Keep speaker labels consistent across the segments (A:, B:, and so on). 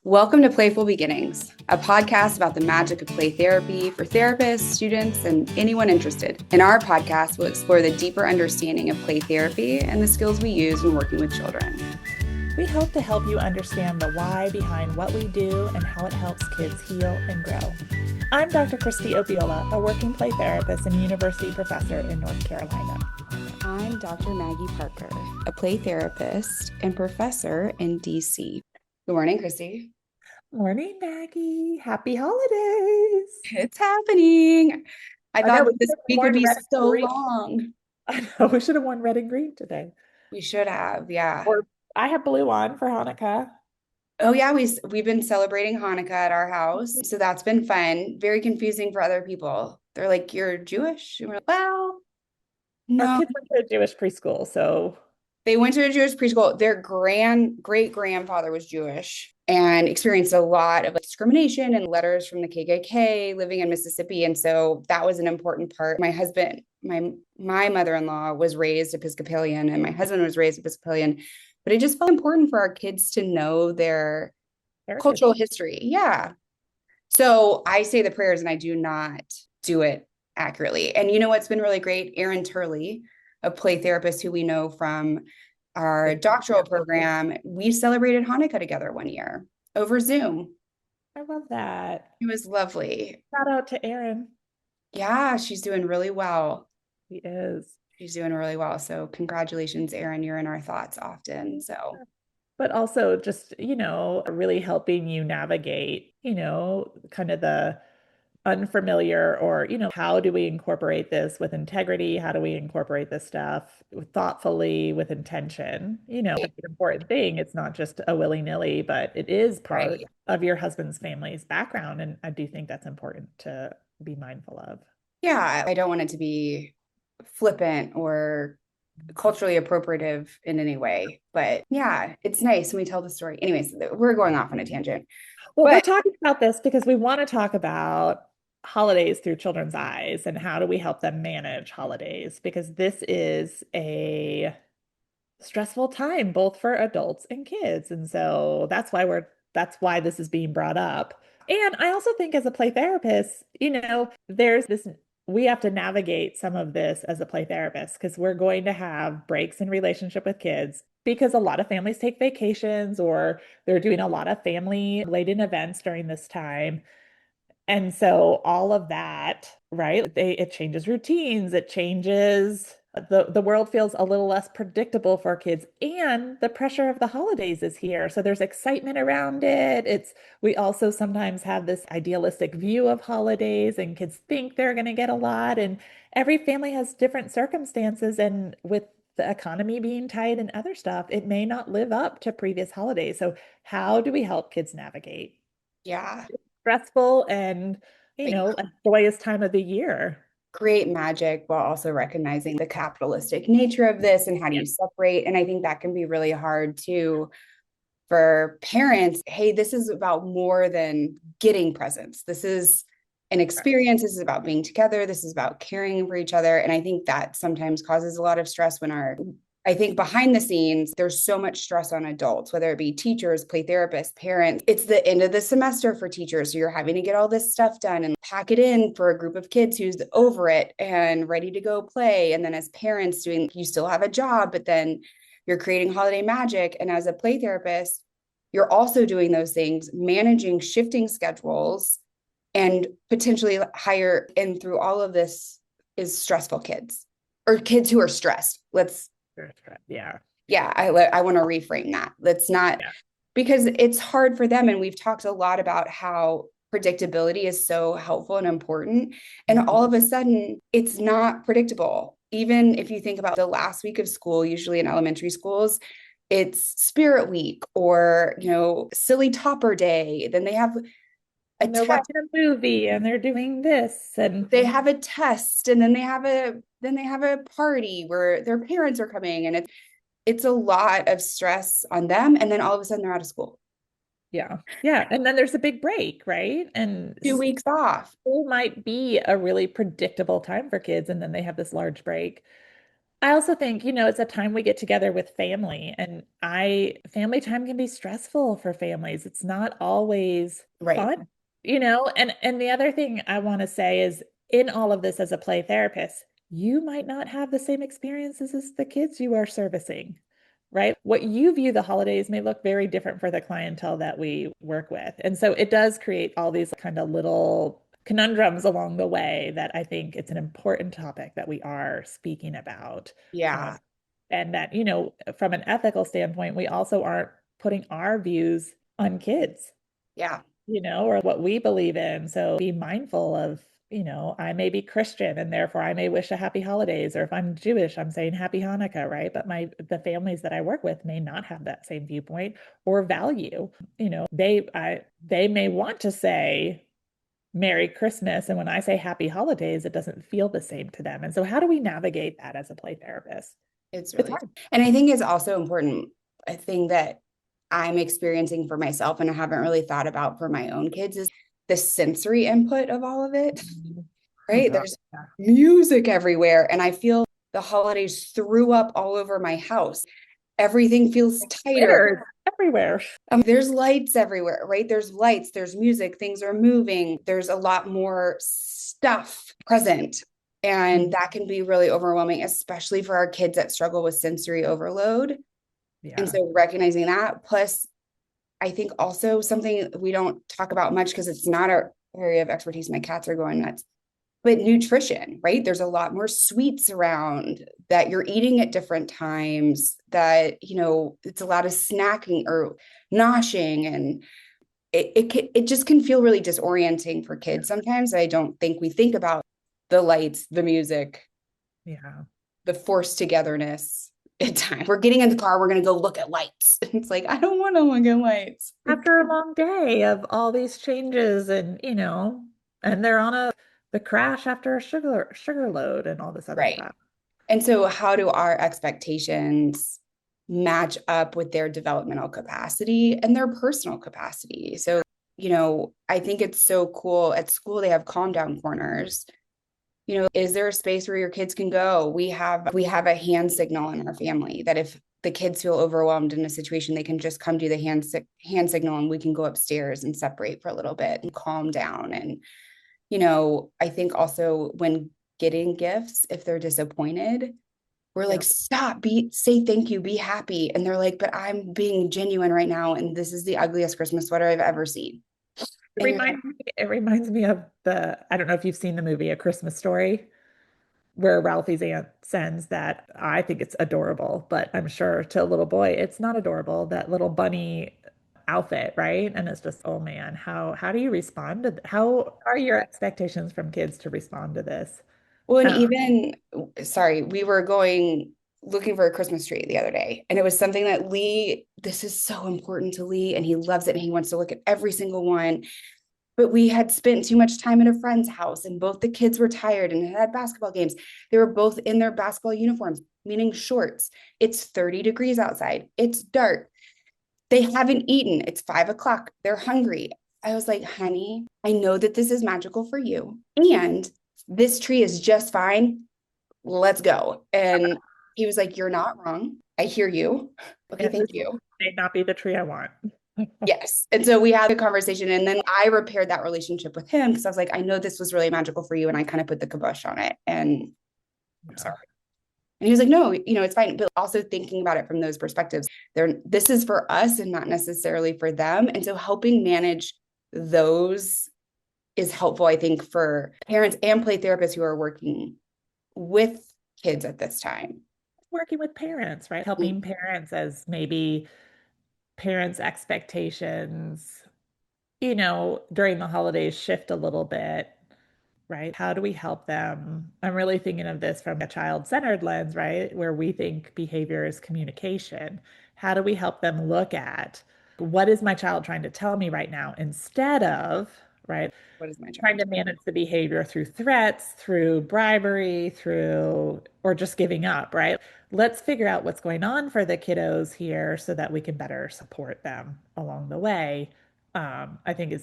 A: Welcome to Playful Beginnings, a podcast about the magic of play therapy for therapists, students, and anyone interested. In our podcast, we'll explore the deeper understanding of play therapy and the skills we use when working with children.
B: We hope to help you understand the why behind what we do and how it helps kids heal and grow. I'm Dr. Christy Opiola, a working play therapist and university professor in North Carolina.
A: I'm Dr. Maggie Parker, a play therapist and professor in DC. Good morning, Christy.
B: Morning, Maggie. Happy holidays.
A: It's happening. I thought
B: know,
A: that this week would be so long.
B: I know we should have worn red and green today.
A: We should have, yeah.
B: Or I have blue on for Hanukkah.
A: Oh yeah, we've been celebrating Hanukkah at our house. So that's been fun. Very confusing for other people. They're like, "You're Jewish?" And we're like, "Well,
B: Our
A: no."
B: kids went to a Jewish preschool, so
A: They went to a Jewish preschool. Their great grandfather was Jewish and experienced a lot of discrimination and letters from the KKK living in Mississippi. And so that was an important part. My husband, my mother-in-law was raised Episcopalian and my husband was raised Episcopalian, but it just felt important for our kids to know their cultural history. Yeah. So I say the prayers and I do not do it accurately. And you know what's been really great? Aaron Turley, a play therapist who we know from our doctoral program, we celebrated Hanukkah together one year over Zoom.
B: I love that.
A: It was lovely.
B: Shout out to Erin.
A: Yeah, she's doing really well.
B: She is.
A: She's doing really well. So congratulations, Erin. You're in our thoughts often. So
B: but also just, really helping you navigate, kind of the unfamiliar or, how do we incorporate this with integrity? How do we incorporate this stuff thoughtfully with intention? It's an important thing. It's not just a willy-nilly, but it is part of your husband's family's background. And I do think that's important to be mindful of.
A: Yeah, I don't want it to be flippant or culturally appropriative in any way. But yeah, it's nice when we tell the story. Anyways, we're going off on a tangent.
B: Well, we're talking about this because we want to talk about holidays through children's eyes and how do we help them manage holidays, because this is a stressful time both for adults and kids. And so that's why this is being brought up. And I also think as a play therapist, there's this, we have to navigate some of this as a play therapist because we're going to have breaks in relationship with kids because a lot of families take vacations or they're doing a lot of family laden events during this time. And so all of that, right? It changes routines, it changes the world feels a little less predictable for kids, and the pressure of the holidays is here. So there's excitement around it. We also sometimes have this idealistic view of holidays, and kids think they're going to get a lot, and every family has different circumstances. And with the economy being tight and other stuff, it may not live up to previous holidays. So how do we help kids navigate?
A: Yeah.
B: It's stressful and, a joyous time of the year.
A: Create magic while also recognizing the capitalistic nature of this and how do you separate. And I think that can be really hard too for parents. Hey, this is about more than getting presents. This is an experience. This is about being together. This is about caring for each other. And I think that sometimes causes a lot of stress when I think behind the scenes, there's so much stress on adults, whether it be teachers, play therapists, parents. It's the end of the semester for teachers. So you're having to get all this stuff done and pack it in for a group of kids who's over it and ready to go play. And then as parents you still have a job, but then you're creating holiday magic. And as a play therapist, you're also doing those things, managing shifting schedules and potentially higher. And through all of this is stressful kids or kids who are stressed.
B: Yeah.
A: I want to reframe that. Let's not, because it's hard for them. And we've talked a lot about how predictability is so helpful and important. And all of a sudden, it's not predictable. Even if you think about the last week of school, usually in elementary schools, it's Spirit Week or, Silly Topper Day. Then they have
B: they're watching a movie and they're doing this and
A: they have a test and then they have a party where their parents are coming and it's a lot of stress on them. And then all of a sudden they're out of school.
B: Yeah. And then there's a big break, right? And
A: 2 weeks off.
B: School might be a really predictable time for kids. And then they have this large break. I also think, it's a time we get together with family, and family time can be stressful for families. It's not always
A: Right.
B: fun, and the other thing I want to say is in all of this as a play therapist, you might not have the same experiences as the kids you are servicing, right? What you view the holidays may look very different for the clientele that we work with. And so it does create all these kind of little conundrums along the way that I think it's an important topic that we are speaking about.
A: Yeah.
B: Um, and that, from an ethical standpoint, we also aren't putting our views on kids,
A: Yeah.
B: or what we believe in. So be mindful of, I may be Christian and therefore I may wish a happy holidays, or if I'm Jewish, I'm saying happy Hanukkah, right? But the families that I work with may not have that same viewpoint or value. They may want to say Merry Christmas, and when I say happy holidays, it doesn't feel the same to them. And so how do we navigate that as a play therapist?
A: It's
B: It's
A: really,
B: hard.
A: and I think it's also important, a thing that I'm experiencing for myself and I haven't really thought about for my own kids is the sensory input of all of it,
B: Oh
A: right?
B: God.
A: There's
B: Yeah.
A: music everywhere. And I feel the holidays threw up all over my house. Everything feels tighter.
B: Glitter everywhere.
A: There's lights everywhere, right? There's lights, there's music, things are moving, there's a lot more stuff present. And
B: Mhm.
A: that can be really overwhelming, especially for our kids that struggle with sensory overload. And
B: Yeah.
A: so recognizing that, plus, I think also something we don't talk about much because it's not our area of expertise. My cats are going nuts, but nutrition, right? There's a lot more sweets around that you're eating at different times, that, it's a lot of snacking or noshing, and it just can feel really disorienting for kids sometimes. I don't think we think about the lights, the music,
B: Yeah.
A: the forced togetherness at times. We're getting in the car, we're going to go look at lights. It's like, I don't want to look at lights.
B: After a long day of all these changes and, and they're on the crash after a sugar load and all this other
A: Right.
B: stuff.
A: And so, how do our expectations match up with their developmental capacity and their personal capacity? So, I think it's so cool. At school, they have calm down corners. Is there a space where your kids can go? We have a hand signal in our family that if the kids feel overwhelmed in a situation, they can just come do the hand signal, and we can go upstairs and separate for a little bit and calm down. And I think also when getting gifts, if they're disappointed, we're like,
B: Yep.
A: stop, say thank you, be happy. And they're like, but I'm being genuine right now. And this is the ugliest Christmas sweater I've ever seen. And you're like,
B: It reminds me of I don't know if you've seen the movie A Christmas Story, where Ralphie's aunt sends that. I think it's adorable, but I'm sure to a little boy, it's not adorable, that little bunny outfit, right? And it's just, oh man, how do you respond to how are your expectations from kids to respond to this?
A: well, and
B: Um,
A: even, sorry, we were going looking for a Christmas tree the other day. And it was something that this is so important to Lee, and he loves it. And he wants to look at every single one. But we had spent too much time at a friend's house, and both the kids were tired and had basketball games. They were both in their basketball uniforms, meaning shorts. It's 30 degrees outside. It's dark. They haven't eaten. It's 5 o'clock. They're hungry. I was like, honey, I know that this is magical for you. And this tree is just fine. Let's go. And he was like, you're not wrong. I hear you. Okay,
B: and this
A: thank you.
B: may not be the tree I want.
A: Yes. And so we had the conversation, and then I repaired that relationship with him because I was like, I know this was really magical for you. And I kind of put the kibosh on it. And I'm
B: Yeah.
A: sorry. And he was like, no, it's fine. But also thinking about it from those perspectives, this is for us and not necessarily for them. And so helping manage those is helpful, I think, for parents and play therapists who are working with kids at this time.
B: Working with parents, right? Helping parents as maybe parents' expectations, during the holidays shift a little bit, right? How do we help them? I'm really thinking of this from a child-centered lens, right? Where we think behavior is communication. How do we help them look at what is my child trying to tell me right now instead of, right,
A: What is my
B: trying
A: child?
B: to manage the behavior through threats, through bribery, or just giving up, right? Let's figure out what's going on for the kiddos here so that we can better support them along the way. I think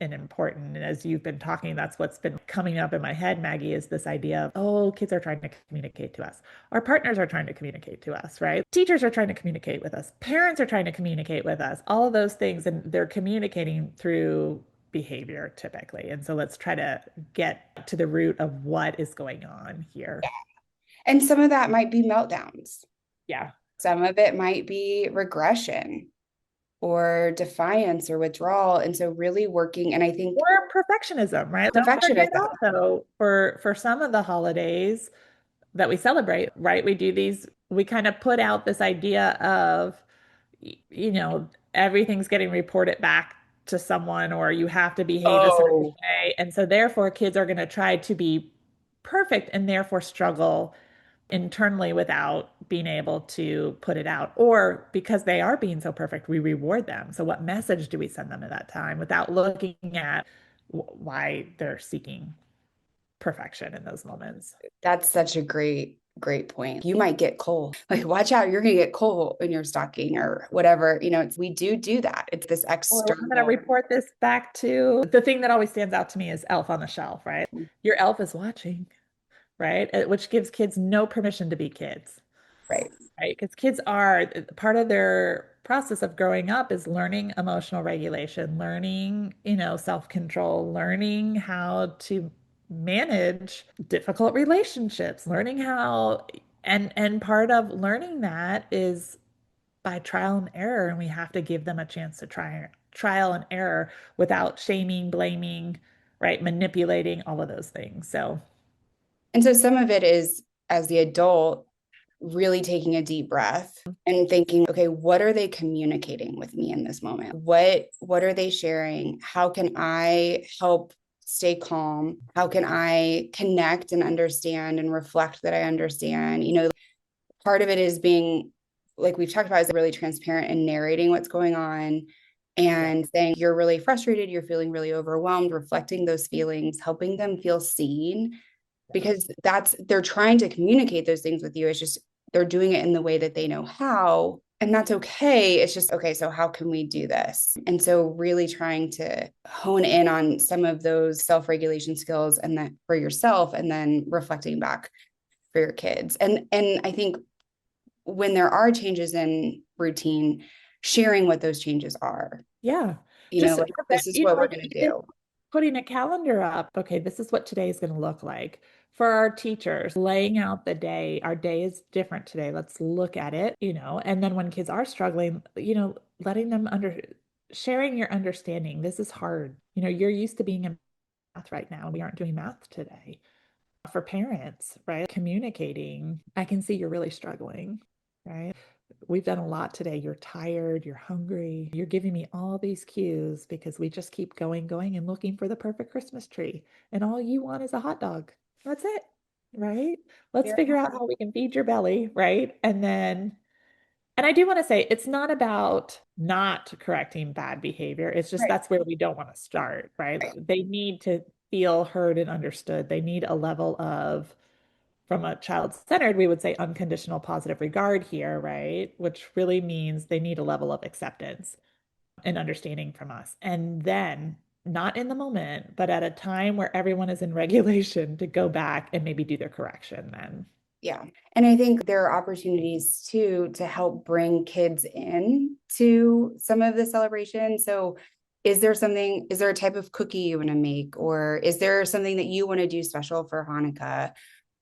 B: and important. And as you've been talking, that's what's been coming up in my head, Maggie, is this idea of, oh, kids are trying to communicate to us. Our partners are trying to communicate to us, right? Teachers are trying to communicate with us. Parents are trying to communicate with us. All of those things. And they're communicating through behavior typically. And so let's try to get to the root of what is going on here.
A: And some of that might be meltdowns.
B: Yeah.
A: Some of it might be regression or defiance or withdrawal. And so really working, and I think
B: Or perfectionism, right? Don't forget
A: perfectionism.
B: also for some of the holidays that we celebrate, right? We do these, we kind of put out this idea of, you know, everything's getting reported back to someone, or you have to behave a certain
A: Oh,
B: way. And so therefore kids are going to try to be perfect and therefore struggle internally without being able to put it out. Or because they are being so perfect, we reward them. So what message do we send them at that time without looking at why they're seeking perfection in those moments?
A: that's such a great point. You might get coal. Like, watch out, you're going to get coal in your stocking or whatever. We do that. It's this
B: Or I'm going to
A: external.
B: report this back to the thing that always stands out to me is elf on the shelf, right? Your elf is watching, right? Which gives kids no permission to be kids,
A: Right.
B: right? Because kids are part of their process of growing up is learning emotional regulation, learning, self-control, learning how to manage difficult relationships, learning how, and part of learning that is by trial and error, and we have to give them a chance to try trial and error without shaming, blaming, right, manipulating, all of those things. So
A: And so some of it is as the adult really taking a deep breath and thinking, okay, what are they communicating with me in this moment? What are they sharing? How can I help stay calm? How can I connect and understand and reflect that I understand? Part of it is being, like we've talked about, is really transparent and narrating what's going on
B: yeah,
A: and saying you're really frustrated, you're feeling really overwhelmed, reflecting those feelings, helping them feel seen,
B: yeah.
A: because they're trying to communicate those things with you. It's just they're doing it in the way that they know how. And that's okay. It's just, okay, so how can we do this? And so really trying to hone in on some of those self-regulation skills and that for yourself, and then reflecting back for your kids. And I think when there are changes in routine, sharing what those changes are,
B: Yeah. Just,
A: like this is what we're going to
B: even
A: do.
B: putting a calendar up. Okay, this is what today is going to look like. For our teachers, laying out the day, our day is different today. Let's look at it, and then when kids are struggling, letting them sharing your understanding. This is hard. You're used to being in math right now. We aren't doing math today. For parents, right? Communicating, I can see you're really struggling, right? We've done a lot today. You're tired, you're hungry, you're giving me all these cues because we just keep going, and looking for the perfect Christmas tree. And all you want is a hot dog. That's it, right? Let's
A: Yeah.
B: figure out how we can feed your belly, right? And I do want to say it's not about not correcting bad behavior. It's just
A: Right.
B: that's where we don't want to start, right?
A: Right.
B: They need to feel heard and understood. They need a level of, from a child-centered, we would say unconditional positive regard here, right? Which really means they need a level of acceptance and understanding from us. And then, not in the moment, but at a time where everyone is in regulation, to go back and maybe do their correction then.
A: Yeah. And I think there are opportunities too to help bring kids in to some of the celebration. So is there a type of cookie you want to make? Or is there something that you want to do special for Hanukkah?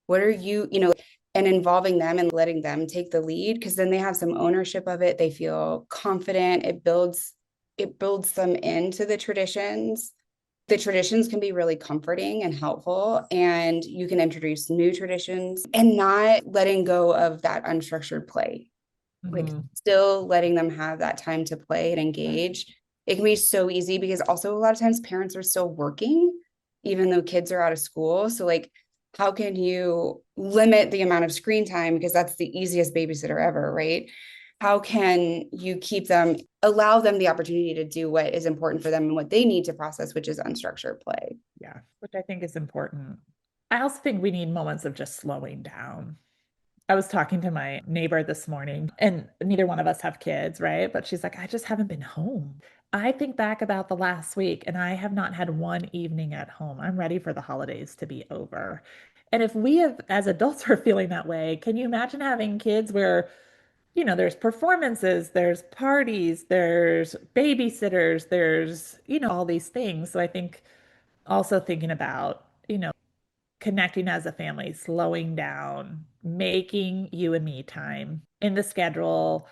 A: What are and involving them and letting them take the lead, because then they have some ownership of it. They feel confident. It builds them into the traditions can be really comforting and helpful, and you can introduce new traditions and not letting go of that unstructured play, like
B: Mhm.
A: still letting them have that time to play and engage. It can be so easy because also a lot of times parents are still working even though kids are out of school, so like how can you limit the amount of screen time, because that's the easiest babysitter ever, right? How can you allow them the opportunity to do what is important for them and what they need to process, which is unstructured play.
B: Yeah, which I think is important. I also think we need moments of just slowing down. I was talking to my neighbor this morning, and neither one of us have kids, right? But she's like, I just haven't been home. I think back about the last week and I have not had one evening at home. I'm ready for the holidays to be over. And if we have, as adults, are feeling that way, can you imagine having kids where, there's performances, there's parties, there's babysitters, there's, all these things. So I think also thinking about, connecting as a family, slowing down, making you and me time in the schedule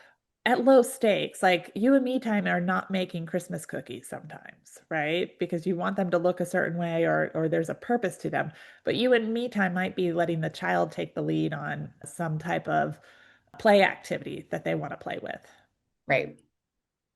B: at low stakes. Like you and me time are not making Christmas cookies sometimes, right? Because you want them to look a certain way or there's a purpose to them. But you and me time might be letting the child take the lead on some type of play activity that they want to play with.
A: Right.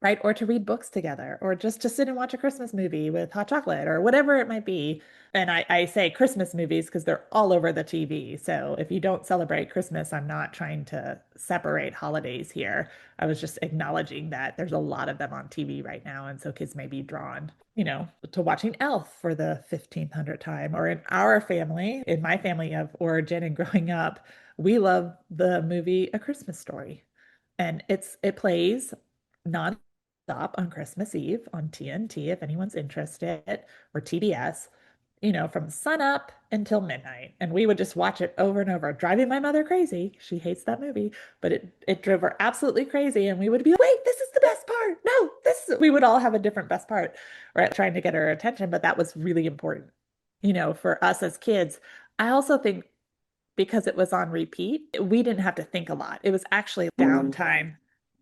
B: Right? Or to read books together, or just to sit and watch a Christmas movie with hot chocolate, or whatever it might be. And I say Christmas movies because they're all over the TV. So if you don't celebrate Christmas, I'm not trying to separate holidays here. I was just acknowledging that there's a lot of them on TV right now. And so kids may be drawn, to watching Elf for the 1500th time. Or in our family, in my family of origin and growing up, we love the movie A Christmas Story. And it plays non-stop on Christmas Eve on TNT if anyone's interested, or TBS, from sunup until midnight. And we would just watch it over and over, driving my mother crazy. She hates that movie, but it drove her absolutely crazy. And we would be like, wait, this is the best part. No, we would all have a different best part, right? Trying to get her attention. But that was really important, for us as kids. I also think because it was on repeat, we didn't have to think a lot. It was actually downtime.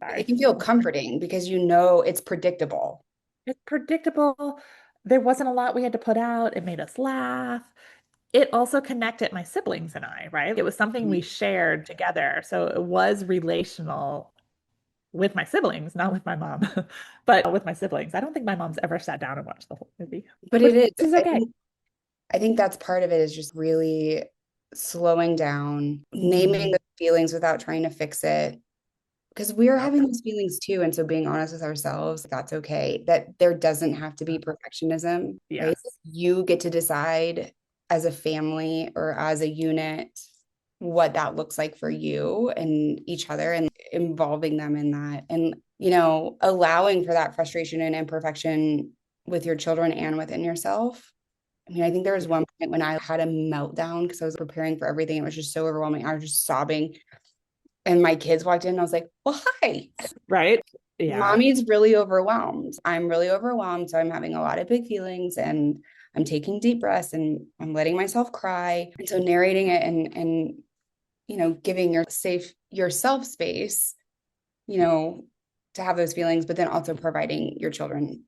A: It
B: Sorry.
A: can feel comforting because you know it's predictable.
B: It's predictable. There wasn't a lot we had to put out. It made us laugh. It also connected my siblings and I, right? It was something we shared together. So it was relational with my siblings, not with my mom, but with my siblings. I don't think my mom's ever sat down and watched the whole movie,
A: But it
B: which
A: is.
B: is okay.
A: I think that's part of it is just really slowing down, naming
B: Mhm.
A: the feelings without trying to fix it. Because we are
B: Yep.
A: having those feelings too. And so being honest with ourselves, that's okay. That there doesn't have to be perfectionism, right?
B: Yes.
A: You get to decide as a family or as a unit what that looks like for you and each other and involving them in that. And, allowing for that frustration and imperfection with your children and within yourself. I mean, I think there was
B: Yeah.
A: one point when I had a meltdown because I was preparing for everything. It was just so overwhelming. I was just sobbing. And my kids walked in and I was like, well, hi.
B: Right? Yeah.
A: Mommy's really overwhelmed. I'm really overwhelmed. So I'm having a lot of big feelings and I'm taking deep breaths and I'm letting myself cry. And so narrating it and giving yourself space, you know, to have those feelings, but then also providing your children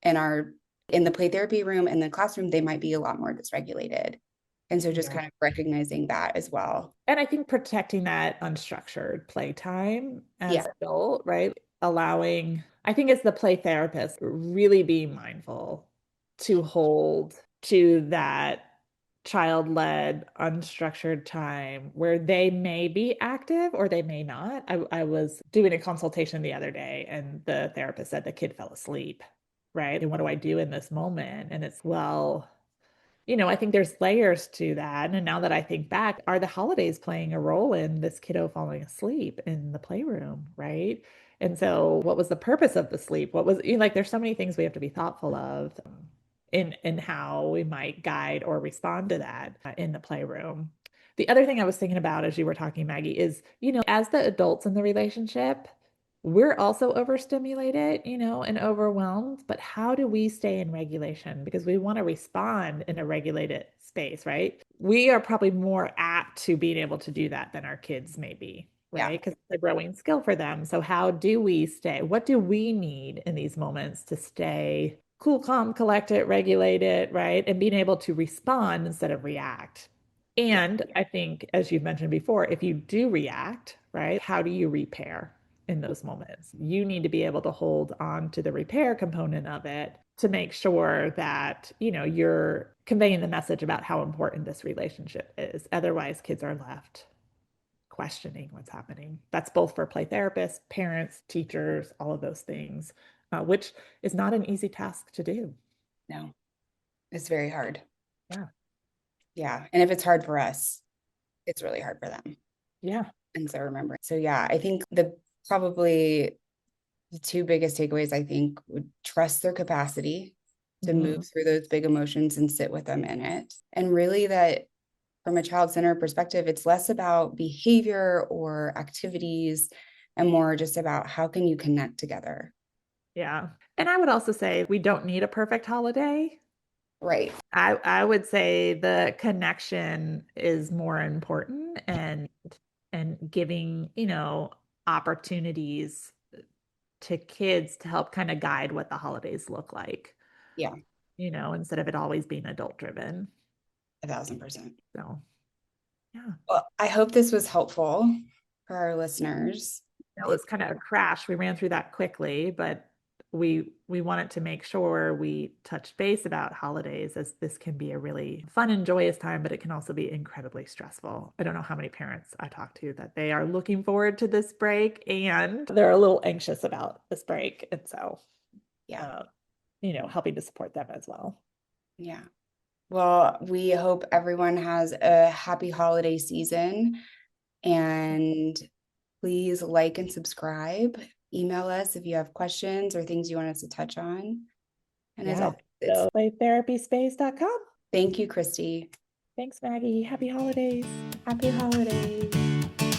A: in in the play therapy room and the classroom, they might be a lot more dysregulated. And so just
B: Yeah.
A: kind of recognizing that as well.
B: And I think protecting that unstructured playtime
A: Yeah.
B: as an adult, right? Allowing, I think as the play therapist, really being mindful to hold to that child-led unstructured time where they may be active or they may not. I was doing a consultation the other day and the therapist said the kid fell asleep, right? And what do I do in this moment? And it's, well, I think there's layers to that. And now that I think back, are the holidays playing a role in this kiddo falling asleep in the playroom, right? And so, what was the purpose of the sleep? What was, like, there's so many things we have to be thoughtful of in how we might guide or respond to that in the playroom. The other thing I was thinking about as you were talking, Maggie, is, as the adults in the relationship, we're also overstimulated, and overwhelmed, but how do we stay in regulation? Because we want to respond in a regulated space, right? We are probably more apt to being able to do that than our kids may be,
A: Yeah.
B: right? Because it's a growing skill for them. So how do we stay? What do we need in these moments to stay cool, calm, collected, regulated, right? And being able to respond instead of react.
A: Yeah.
B: And I think, as you've mentioned before, if you do react, right, how do you repair in those moments? You need to be able to hold on to the repair component of it to make sure that, you're conveying the message about how important this relationship is. Otherwise, kids are left questioning what's happening. That's both for play therapists, parents, teachers, all of those things, which is not an easy task to do.
A: No, it's very hard.
B: Yeah.
A: Yeah. And if it's hard for us, it's really hard for them.
B: Yeah.
A: And so remembering. So yeah, I think the probably the two biggest takeaways, I think, would trust their capacity to move
B: Mhm.
A: through those big emotions and sit with them in it. And really, that from a child-centered perspective, it's less about behavior or activities and more just about how can you connect together.
B: Yeah. And I would also say we don't need a perfect holiday.
A: Right.
B: I would say the connection is more important, and giving, opportunities to kids to help kind of guide what the holidays look like,
A: Yeah,
B: instead of it always being adult driven.
A: 1,000%.
B: So, yeah.
A: Well, I hope this was helpful for our listeners.
B: It was kind of a crash. We ran through that quickly, but we wanted to make sure we touched base about holidays, as this can be a really fun and joyous time, but it can also be incredibly stressful. I don't know how many parents I talk to that they are looking forward to this break and they're a little anxious about this break. And so,
A: Yeah,
B: uh, helping to support them as well.
A: yeah. Well, we hope everyone has a happy holiday season, and please like and subscribe. Email us if you have questions or things you want us to touch on. And as
B: Yeah.
A: always, it's
B: So playtherapyspace.com.
A: thank you, Christy.
B: Thanks, Maggie. Happy holidays.
A: Happy holidays.